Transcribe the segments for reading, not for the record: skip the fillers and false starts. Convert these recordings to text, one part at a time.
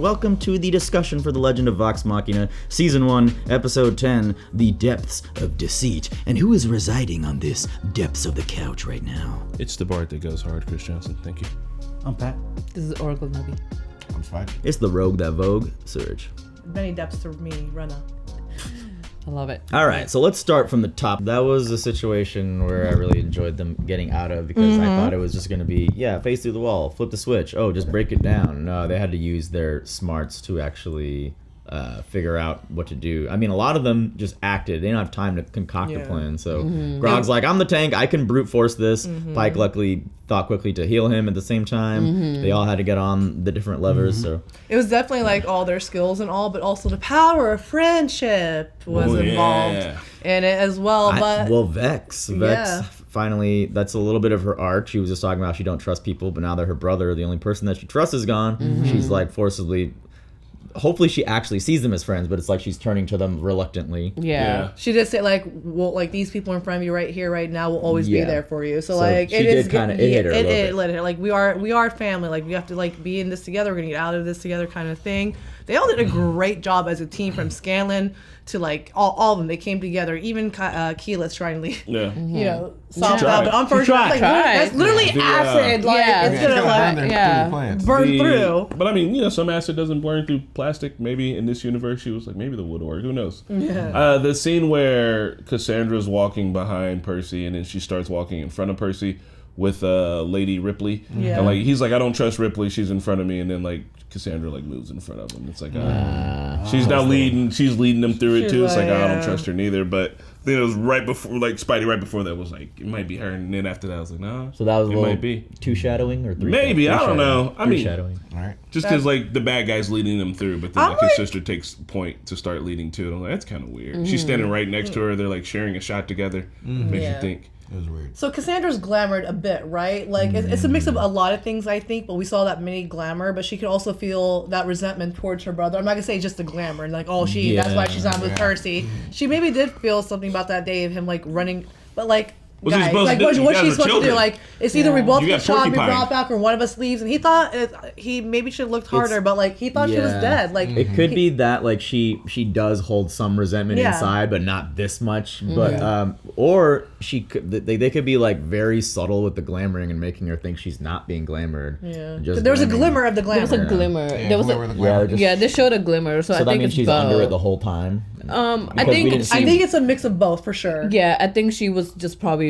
welcome to the discussion for The Legend of Vox Machina, Season 1, Episode 10, The Depths of Deceit. And who is residing on this depths of the couch right now? It's the bard that goes hard, Chris Johnson. Thank you. I'm Pat. This is Oracle Nubby. I'm fine. It's the rogue that vogue, Surge. Many depths to me, Rena. I love it. All right, so let's start from the top. That was a situation where I really enjoyed them getting out of because I thought it was just going to be, face through the wall, flip the switch, just break it down. No, they had to use their smarts to actually figure out what to do. I mean, a lot of them just acted. They didn't have time to concoct a plan. So Grog's like, I'm the tank. I can brute force this. Pike luckily thought quickly to heal him at the same time. They all had to get on the different levers. So it was definitely like all their skills and all, but also the power of friendship was involved in it as well. Vex finally, that's a little bit of her arc. She was just talking about she don't trust people, but now that her brother, the only person that she trusts, is gone, she's like forcibly. Hopefully she actually sees them as friends, but it's like she's turning to them reluctantly. Yeah. She did say like these people in front of you right here, right now will always be there for you. So like it hit her a little bit. Like we are family. Like we have to like be in this together. We're gonna get out of this together, kind of thing. They all did a great job as a team, from Scanlan to like all of them. They came together. Even Keyleth trying to solve that. But unfortunately, that's literally acid. It's gonna burn through. But I mean, some acid doesn't burn through plastic. Maybe in this universe, she was like, maybe the wood work. Who knows? Yeah. The scene where Cassandra's walking behind Percy, and then she starts walking in front of Percy with Lady Ripley. Yeah. And like he's like, I don't trust Ripley. She's in front of me, and then like Cassandra like moves in front of him. It's like she's now leading. She's leading them through it too. It's like I don't trust her neither. But then it was right before, like Spidey right before that was like, it might be her. And then after that, I was like, no. So that was it might be two shadowing or three. Maybe I don't know. I mean, shadowing. All right. Just because like the bad guy's leading them through, but then like his sister takes point to start leading too. And I'm like, that's kind of weird. She's standing right next to her. They're like sharing a shot together. Makes you think. It was weird. So Cassandra's glamored a bit, right? Like it's a mix of a lot of things, I think. But we saw that mini glamour, but she could also feel that resentment towards her brother. I'm not gonna say just the glamour, and like that's why she's not with Percy. She maybe did feel something about that day of him like running, but like. What's guys, like what's she supposed to do? Like it's either we both get shot, we brought back, or one of us leaves. And he thought he maybe should have looked harder, but like he thought she was dead. Like it could be that like she does hold some resentment inside, but not this much. But or she could they could be like very subtle with the glamoring and making her think she's not being glamored. Yeah, there was a glimmer of the glamour. There was a glimmer. There was they showed a glimmer. So I that think means she's under it the whole time. I think it's a mix of both for sure. Yeah, I think she was just probably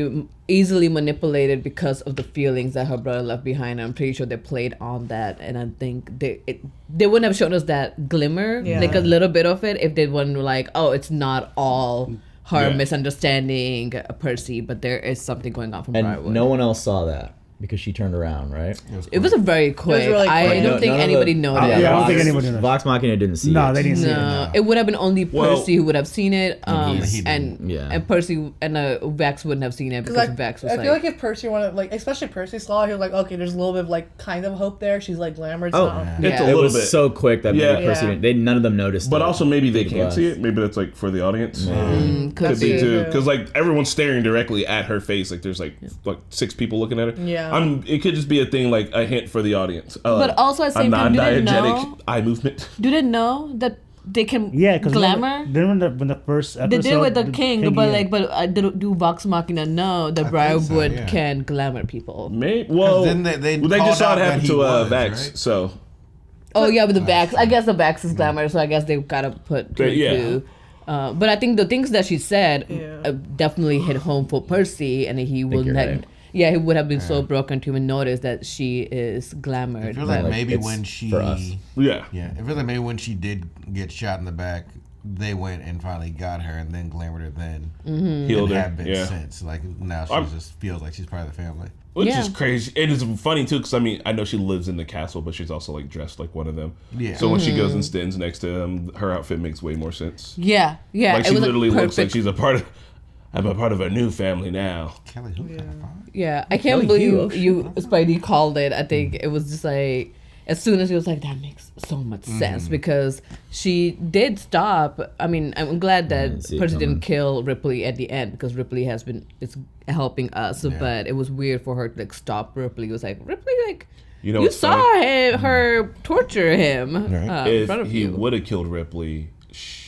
easily manipulated because of the feelings that her brother left behind. I'm pretty sure they played on that, and I think they wouldn't have shown us that glimmer, like a little bit of it, if they weren't like, it's not all her misunderstanding Percy, but there is something going on from Briarwood. No one else saw that. Because she turned around, right? It was a very quick. It was really quick. I don't think anybody noticed. I don't think anybody noticed. Vox Machina didn't see it. No, they didn't see it. No. It would have been only Percy who would have seen it, and Percy and Vex wouldn't have seen it because Vex was I feel like if Percy wanted, like, especially Percy saw it, he was like, okay, there's a little bit of like kind of hope there. She's like glamored. It's a it little was bit so quick that maybe Percy none of them noticed. But also maybe they can't see it. Maybe that's like for the audience. Could be too, because like everyone's staring directly at her face. Like there's like 6 people looking at her. Yeah. It could just be a thing like a hint for the audience. But also at the same time, do they know eye movement? Do they know that they can glamour? Then when the first episode, they did with the king, but do Vox Machina know that Briarwood can glamour people? Maybe. Well, then they just saw it happen to Vex. Right? So. Oh yeah, with the Vex. I guess the Vex is glamour, so I guess they've got to put two. But I think the things that she said definitely hit home for Percy, and he will not. Yeah, he would have been so broken to even notice that she is glamored. I feel like maybe when she... For us. Yeah. I feel like maybe when she did get shot in the back, they went and finally got her and then glamored her then. Healed her. Have been since. Like, now she just feels like she's part of the family. Which is crazy. It is funny, too, because, I mean, I know she lives in the castle, but she's also, like, dressed like one of them. Yeah. So when she goes and stands next to them, her outfit makes way more sense. Yeah. Like, she literally looks like she's a part of... I'm a part of a new family now. Kelly, who I can't believe you Spidey called it. I think it was just like as soon as he was like, that makes so much sense because she did stop. I mean, I'm glad that Percy didn't kill Ripley at the end because Ripley is helping us. But it was weird for her to like stop Ripley. It was like, Ripley, like, you saw her torture him in front of If he you. would have killed Ripley,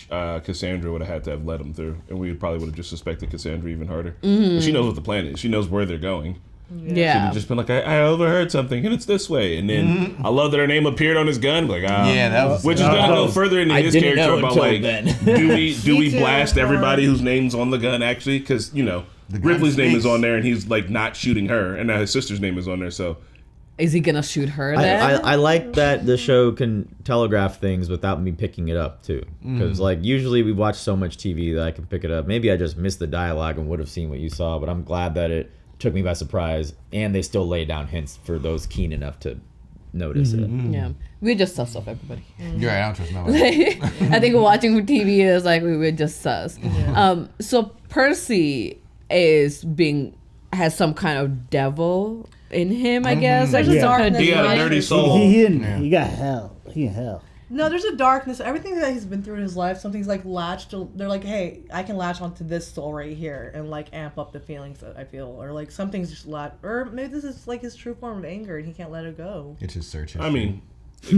Cassandra would have had to have let him through, and we probably would have just suspected Cassandra even harder. But she knows what the plan is. She knows where they're going. She'd have just been like, I overheard something, and it's this way. And then I love that her name appeared on his gun. Like, that was which is gonna go further into his character about like, do we blast everybody whose name's on the gun actually? Because Ripley's name is on there, and he's like not shooting her, and now his sister's name is on there. So is he gonna shoot her then? I like that the show can telegraph things without me picking it up too, because like usually we watch so much TV that I can pick it up. Maybe I just missed the dialogue and would have seen what you saw, but I'm glad that it took me by surprise, and they still lay down hints for those keen enough to notice it. Yeah, we just sus off everybody. You're right, I don't trust nobody. I think watching TV is like we were just sus. So Percy has some kind of devil in him, I guess. Like There's some kind of darkness. he got a demon. dirty soul. He got hell. He in hell. No, there's a darkness. Everything that he's been through in his life, something's like latched. They're like, hey, I can latch onto this soul right here and like amp up the feelings that I feel, or like something's just or maybe this is like his true form of anger and he can't let it go. It's his search history. I mean,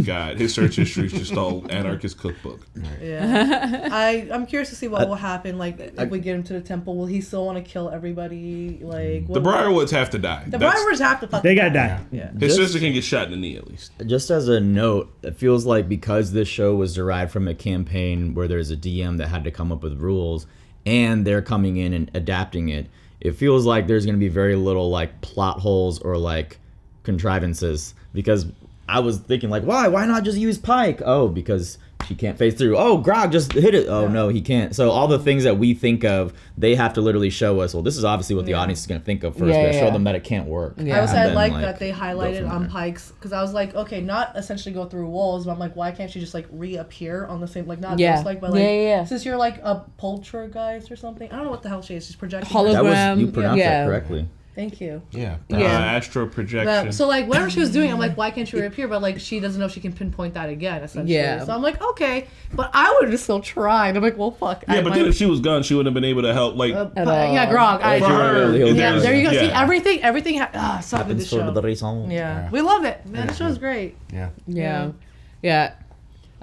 God, his search history is just all anarchist cookbook. Yeah, I'm curious to see what will happen. Like if we get him to the temple, will he still want to kill everybody? Like The Briarwoods have to die. The Briarwoods have to fucking They gotta die. Yeah. His sister can get shot in the knee at least. Just as a note, it feels like because this show was derived from a campaign where there's a DM that had to come up with rules, and they're coming in and adapting it, it feels like there's going to be very little like plot holes or like contrivances, because I was thinking like, why not just use Pike? Oh, because she can't phase through. Oh, Grog just hit it. Oh no, he can't. So all the things that we think of, they have to literally show us, well, this is obviously what the audience is going to think of first. But show them that it can't work. Yeah. I also And had then, like that they highlighted from on there. Pike's, because I was like, okay, not essentially go through walls, but I'm like, why can't she just like reappear on the same, like not Yeah. just like, but like, Yeah. since you're like a poltergeist or something, I don't know what the hell she is. She's projecting. That Hologram. was, you pronounced Yeah. that correctly. Thank you. Yeah. Astral projection. So like whatever she was doing, I'm like, why can't she reappear? But like she doesn't know if she can pinpoint that again, essentially. Yeah. So I'm like, okay, but I would have still tried. I'm like, well, fuck. Yeah, but then if she was gone, she wouldn't have been able to help. Like, yeah, Grog. for her, Yeah, there you go. See, yeah. everything sucked in the Happens for show. the reason. Yeah, we love it, man. The show's great. Yeah.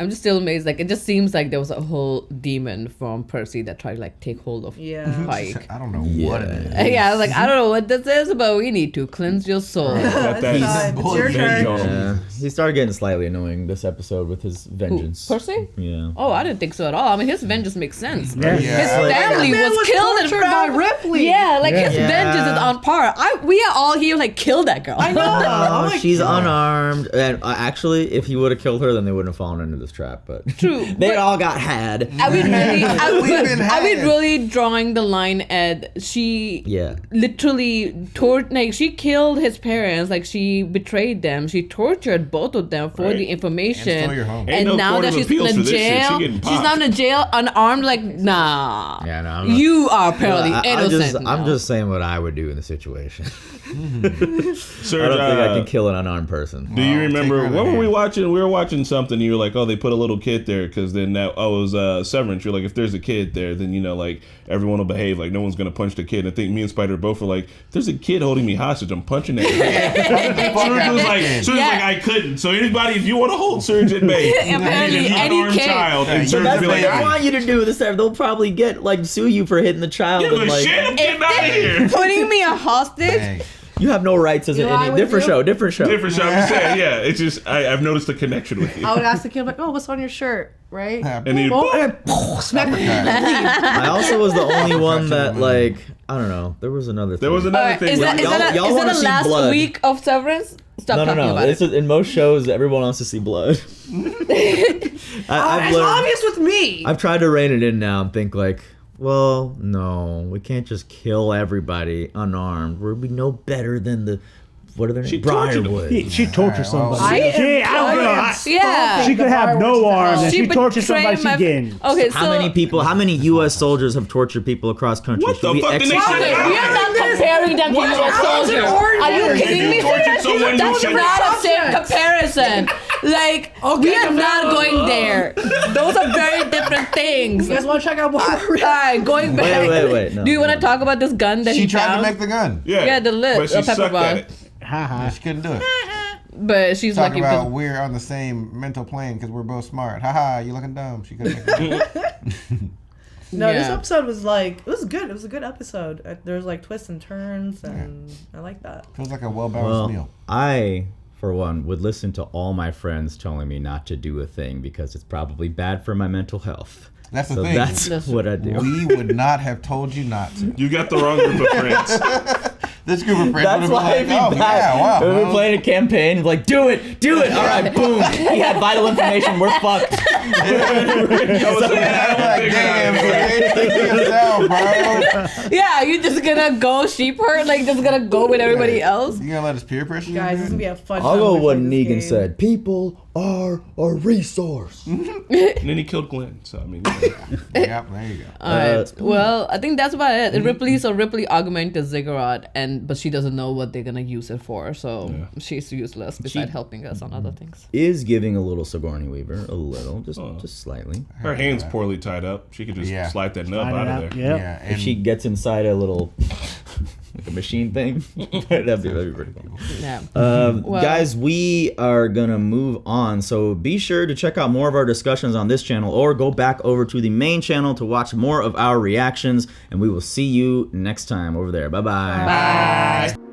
I'm just still amazed. Like, it just seems like there was a whole demon from Percy that tried to like take hold of Pike. I don't know what it is. Yeah, I was like, I don't know what this is, but we need to cleanse your soul. got that It's your turn. Yeah, he started getting slightly annoying this episode with his vengeance. Percy? Yeah. Oh, I didn't think so at all. I mean, his vengeance makes sense. Yeah. His Yeah. family Man was killed in tortured front by Ripley. Yeah, like his Yeah. vengeance is on par. We are all here like kill that girl. I know. I'm Oh, like, she's unarmed. And actually, if he would have killed her, then they wouldn't have fallen into this trap. But True, they but- all got had. I would really, been I would had. really drawing the line at she Yeah. literally she killed his parents, like she betrayed them, she tortured both of them for Right. the information, And stole your home. Ain't and no now court that of she's appeals in for this shit. She jail, getting she's popped. now in jail unarmed. Like nah, Yeah, no, I'm not- you are apparently innocent. I'm now. just saying what I would do in the situation. Serge, I don't think I can kill an unarmed person. Do you Take remember her what were hand. we watching? We were watching something. And you were like, "Oh, they put a little kid there because then that it was Severance." You're like, "If there's a kid there, then like everyone will behave. Like no one's gonna punch the kid." And I think me and Spider both were like, "If there's a kid holding me hostage, I'm punching that kid." Serge was like, "I couldn't." So anybody, if you want to hold Serge at bay, Apparently, he's an any unarmed kid. child, and Serge That's be what like, they "Ah, want you to do this time. They'll probably sue you for hitting the child. "Give And a like, shit, I'm getting out of here." Putting me a hostage. Hey, you have no rights as You know what I any would different do? show. Different show. Different shot. I'm saying, yeah. It's just I've noticed a connection with you. I would ask the kid like, oh, what's on your shirt, right? And then Oh, and then smack the I also was the only one that like I don't know. There was another thing. there was another thing. Is that Y'all wanna a see last blood. week of Severance? Stop No. talking about It's it. in most shows, everyone wants to see blood. I've it's obvious with me. I've tried to rein it in now and think like, well, no, we can't just kill everybody unarmed. We'd be no better than the what are their She names? tortured them. Briarwood. She tortured somebody. I am I don't know. Yeah. She could have no arms, and she tortured betrayed somebody. She gained. Okay, How many U.S. soldiers have tortured people across country? What the fuck did they Okay, say? we are not comparing them to What? U.S. soldiers. How's it Are you ordinary? kidding me? If you tortured someone, you That's should- not a same comparison. person. Like, we are not going there. Those are very different things. You guys want to check out more? All right, going back. Wait. No, Do you want to talk about this gun that She he tried found? to make the gun. Yeah, the lip, but she a pepper sucked bar. at it. Haha. She couldn't do it. But she's Talking lucky about because we're on the same mental plane because we're both smart. Haha, you looking dumb. She couldn't make it. No, this Yeah. episode was like, it was good. It was a good episode. There's like twists and turns, and I like that. Feels like a well-balanced meal. I, for one, would listen to all my friends telling me not to do a thing because it's probably bad for my mental health. That's the So thing. that's what I do. We would not have told you not to. You got the wrong group of friends. This group of friends That's would why have it'd been be like, bad. yeah, wow. When we huh? playing a campaign, like, do it. All right, boom. He had vital information. We're fucked. I'm like, damn, man, think of yourself, bro. yeah, you just gonna go sheep herd, like just gonna go with everybody else. You gonna let us peer pressure you? Guys, this is gonna be a fun. I'll time go when we what play this Negan game. said. People are a resource. And then he killed Glenn. So I mean, Yep, there you go. All right. Well, I think that's about it. Ripley augmented Ziggurat, but she doesn't know what they're gonna use it for, so she's useless besides helping us on other things. Is giving a little Sigourney Weaver, a little, just slightly. her hand's poorly tied up. She could just Yeah. slide that nub out of there. Yep. Yeah, If and she gets inside a little, like a machine thing, that'd be pretty cool. Yeah. Well- Guys, we are gonna move on, so be sure to check out more of our discussions on this channel or go back over to the main channel to watch more of our reactions, and we will see you next time over there. Bye-bye. Bye.